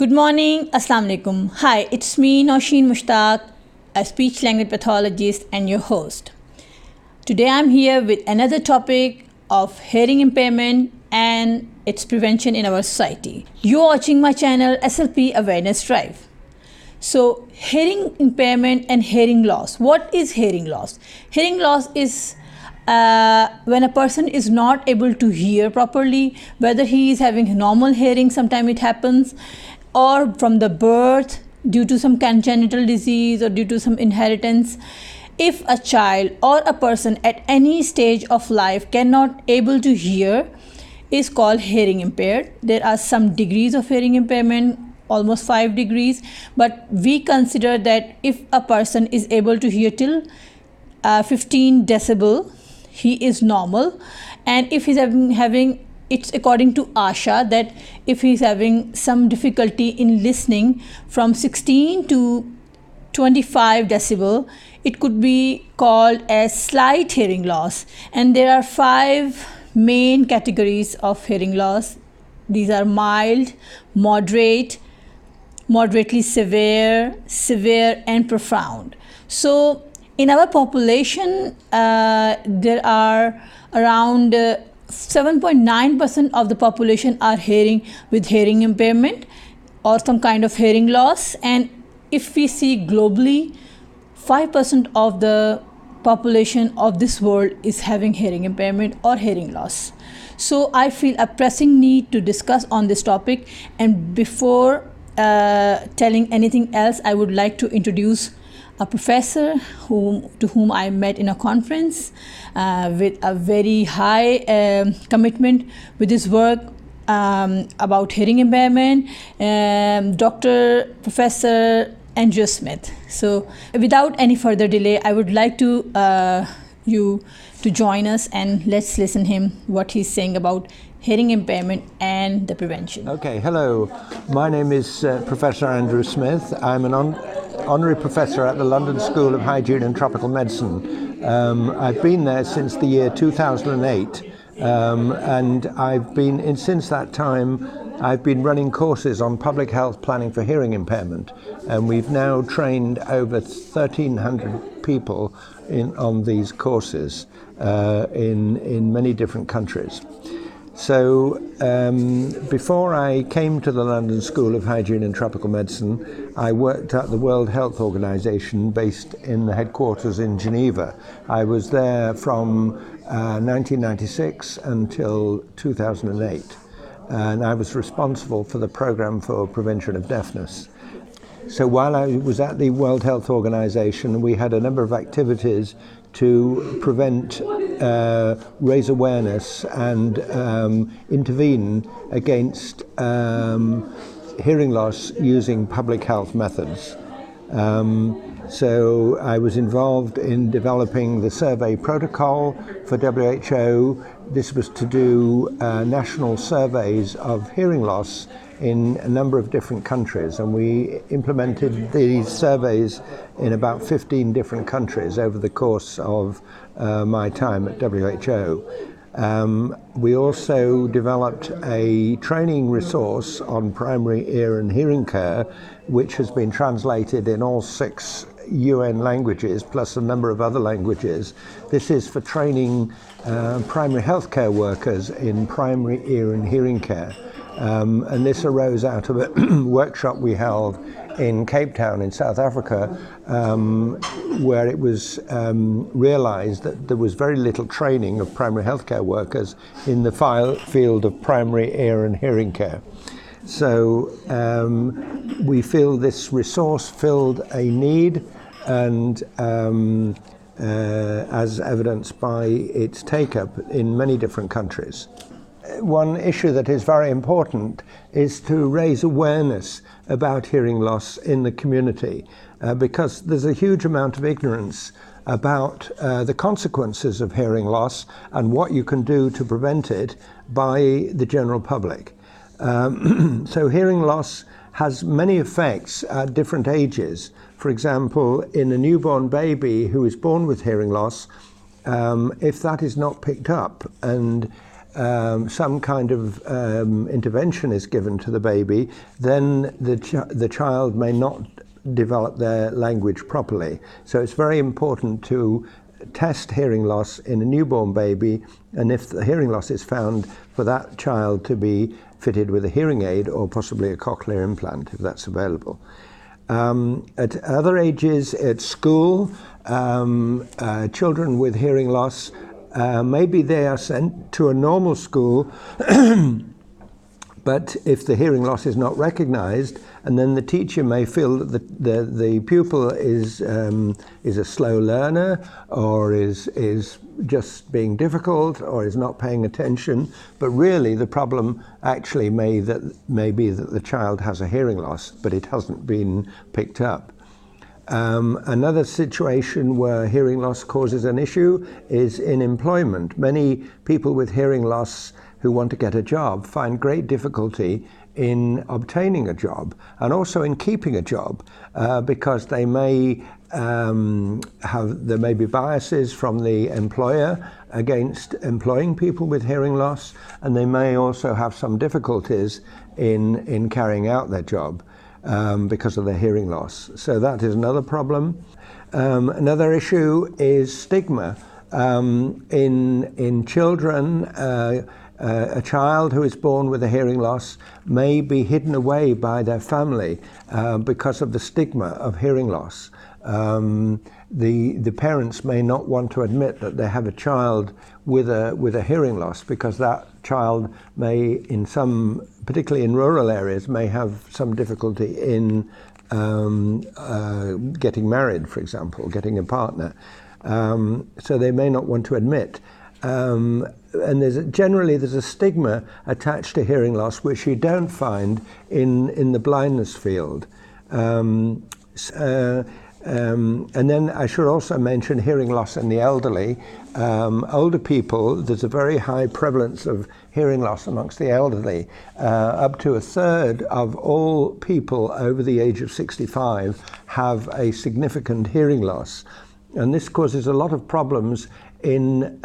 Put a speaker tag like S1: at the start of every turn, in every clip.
S1: Good morning, Assalamu alaikum. Hi, it's me, Nausheen Mushtaq, a speech language pathologist and your host. Today I'm here with another topic of hearing impairment and its prevention in our society. You're watching my channel SLP Awareness Drive. So, hearing impairment and hearing loss. What is hearing loss? Hearing loss is when a person is not able to hear properly, whether he is having normal hearing, sometimes it happens, or from the birth due to some congenital disease or due to some inheritance. If a child or a person at any stage of life cannot able to hear, is called hearing impaired. There are some degrees of hearing impairment, almost 5 degrees, but we consider that if a person is able to hear till 15 decibel, he is normal. And if he's having it's according to ASHA that if he's having some difficulty in listening from 16 to 25 decibel, it could be called as slight hearing loss. And there are 5 main categories of hearing loss. These are mild, moderate, moderately severe, severe and profound. So in our population, there are around 7.9% of the population are hearing with hearing impairment or some kind of hearing loss. And if we see globally, 5% of the population of this world is having hearing impairment or hearing loss. So I feel a pressing need to discuss on this topic. And before telling anything else, I would like to introduce a professor to whom I met in a conference with a very high commitment with his work about hearing impairment, Dr. Professor Andrew Smith. So without any further delay, I would like to you to join us and let's listen him what he's saying about hearing impairment and the prevention.
S2: Okay, hello. My name is Professor Andrew Smith. I'm an Honorary Professor at the London School of Hygiene and Tropical Medicine. I've been there since the year 2008, and since that time I've been running courses on public health planning for hearing impairment, and we've now trained over 1,300 people on these courses in many different countries. So before I came to the London School of Hygiene and Tropical Medicine, I worked at the World Health Organization based in the headquarters in Geneva. I was there from 1996 until 2008, and I was responsible for the program for prevention of deafness. So while I was at the World Health Organization, we had a number of activities to prevent, raise awareness and intervene against hearing loss using public health methods. So I was involved in developing the survey protocol for WHO. This was to do national surveys of hearing loss in a number of different countries, and we implemented these surveys in about 15 different countries over the course of my time at WHO. We also developed a training resource on primary ear and hearing care, which has been translated in all 6 UN languages, plus a number of other languages. This is for training primary healthcare workers in primary ear and hearing care. And this arose out of a workshop we held in Cape Town in South Africa, where it was realized that there was very little training of primary healthcare workers in the field of primary ear and hearing care. So we feel this resource filled a need, and as evidenced by its take-up in many different countries. One issue that is very important is to raise awareness about hearing loss in the community, because there's a huge amount of ignorance about the consequences of hearing loss and what you can do to prevent it by the general public. So hearing loss has many effects at different ages. For example, in a newborn baby who is born with hearing loss, if that is not picked up and some kind of intervention is given to the baby, then the child may not develop their language properly. So it's very important to test hearing loss in a newborn baby, and if the hearing loss is found, for that child to be fitted with a hearing aid or possibly a cochlear implant if that's available. At other ages, at school, children with hearing loss, maybe they are sent to a normal school, but if the hearing loss is not recognized, and then the teacher may feel that the pupil is a slow learner, or is just being difficult, or is not paying attention, but really the problem actually may be that the child has a hearing loss, but it hasn't been picked up. Another situation where hearing loss causes an issue is in employment. Many people with hearing loss who want to get a job find great difficulty in obtaining a job and also in keeping a job because they may there may be biases from the employer against employing people with hearing loss, and they may also have some difficulties in carrying out their job because of their hearing loss. So that is another problem. Another issue is stigma. In children, a child who is born with a hearing loss may be hidden away by their family because of the stigma of hearing loss. The parents may not want to admit that they have a child with a hearing loss because that child may, particularly in rural areas, may have some difficulty in getting married, for example, getting a partner. So they may not want to admit. And generally there's a stigma attached to hearing loss which you don't find in the blindness field. And then I should also mention hearing loss in the elderly. Older people, there's a very high prevalence of hearing loss amongst the elderly. Up to a third of all people over the age of 65 have a significant hearing loss. And this causes a lot of problems in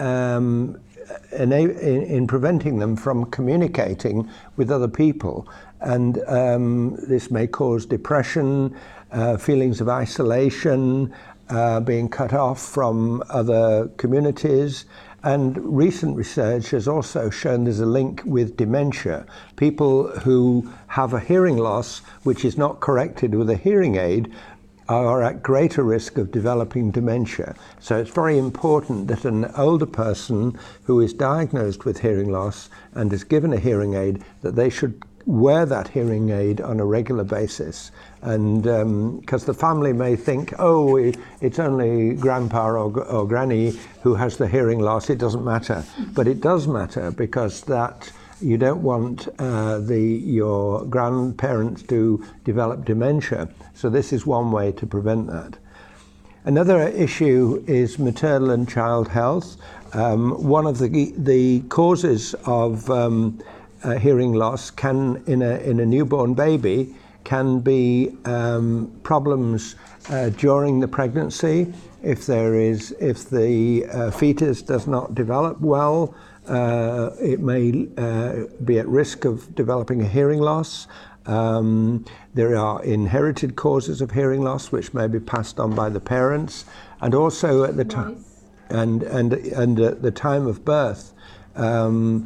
S2: preventing them from communicating with other people. And this may cause depression, feelings of isolation, being cut off from other communities. And recent research has also shown there's a link with dementia. People who have a hearing loss which is not corrected with a hearing aid are at greater risk of developing dementia. So it's very important that an older person who is diagnosed with hearing loss and is given a hearing aid, that they should wear that hearing aid on a regular basis. And because the family may think, oh, it's only grandpa or granny who has the hearing loss, it doesn't matter. But it does matter, because that you don't want your grandparents to develop dementia. So this is one way to prevent that. Another issue is maternal and child health. One of the causes of hearing loss in a newborn baby can be problems during the pregnancy. If the fetus does not develop well, it may be at risk of developing a hearing loss. There are inherited causes of hearing loss which may be passed on by the parents, and also at the time and at the time of birth. If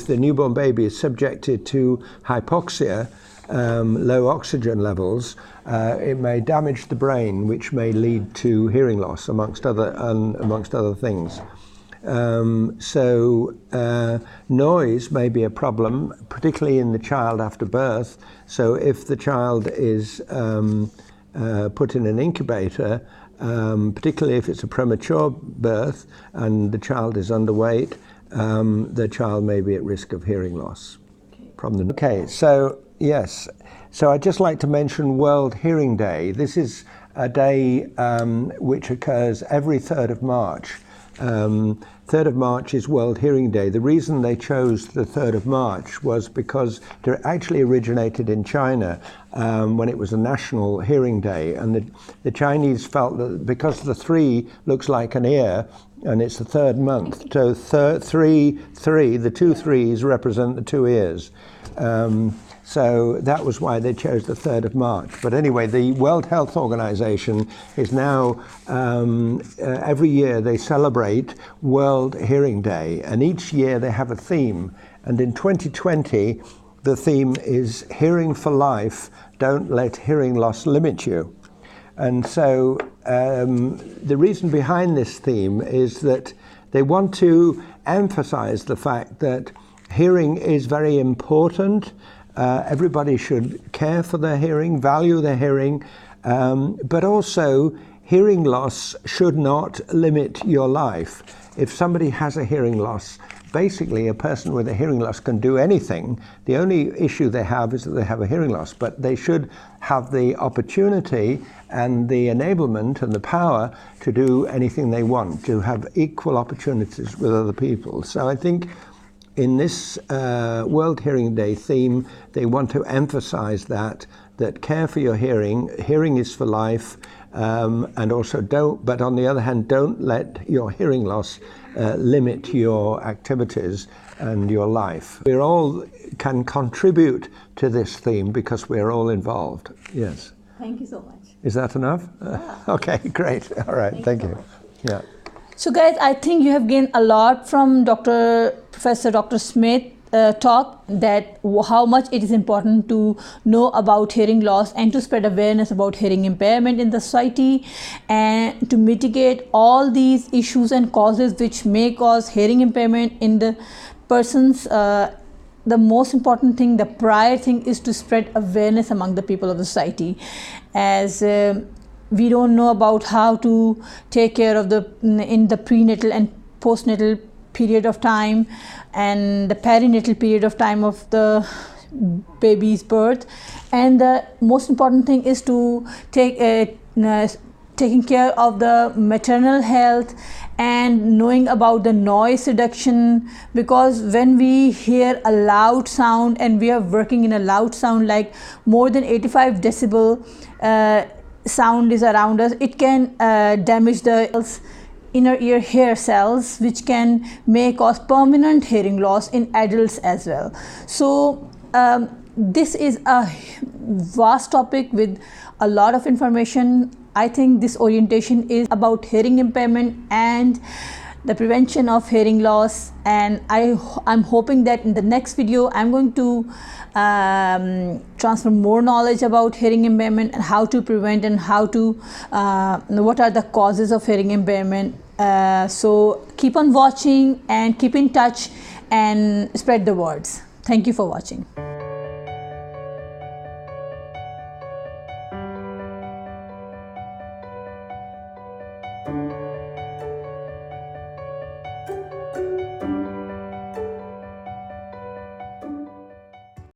S2: the newborn baby is subjected to hypoxia, low oxygen levels, it may damage the brain, which may lead to hearing loss, amongst other things. Noise may be a problem, particularly in the child after birth. So if the child is put in an incubator, particularly if it's a premature birth and the child is underweight, the child may be at risk of hearing loss. So I'd just like to mention World Hearing Day. This is a day which occurs every 3rd of March. 3rd of March is World Hearing Day. The reason they chose the 3rd of March was because it actually originated in China when it was a national hearing day, and the Chinese felt that because the 3 looks like an ear and it's the 3rd month, so 3, the 2 3s represent the 2 ears. So that was why they chose the 3rd of March. But anyway, the World Health Organization is now, every year they celebrate World Hearing Day, and each year they have a theme. And in 2020, the theme is Hearing for Life, Don't Let Hearing Loss Limit You. And so the reason behind this theme is that they want to emphasize the fact that hearing is very important. Everybody should care for their hearing, value their hearing, but also hearing loss should not limit your life. If somebody has a hearing loss, basically a person with a hearing loss can do anything. The only issue they have is that they have a hearing loss, but they should have the opportunity and the enablement and the power to do anything they want, to have equal opportunities with other people. So I think in this World Hearing Day theme, they want to emphasize that care for your hearing is for life, and also but on the other hand, don't let your hearing loss limit your activities and your life. We all can contribute to this theme because we're all involved. Yes.
S1: Thank you so much.
S2: Is that enough?
S1: Yeah.
S2: Okay, great. All right, thank you. Yeah.
S1: So guys, I think you have gained a lot from Professor Dr. Smith talk, that how much it is important to know about hearing loss and to spread awareness about hearing impairment in the society, and to mitigate all these issues and causes which may cause hearing impairment in the persons. The most important thing, the prior thing, is to spread awareness among the people of the society, as we don't know about how to take care of in the prenatal and postnatal period of time and the perinatal period of time of the baby's birth. And the most important thing is to taking care of the maternal health and knowing about the noise reduction, because when we hear a loud sound and we are working in a loud sound like more than 85 decibel sound is around us, it can damage the inner ear hair cells, which can cause permanent hearing loss in adults as well. So this is a vast topic with a lot of information. I think this orientation is about hearing impairment and the prevention of hearing loss, and I'm hoping that in the next video I'm going to transfer more knowledge about hearing impairment and how to prevent and how to what are the causes of hearing impairment. So keep on watching and keep in touch and spread the words. Thank you for watching.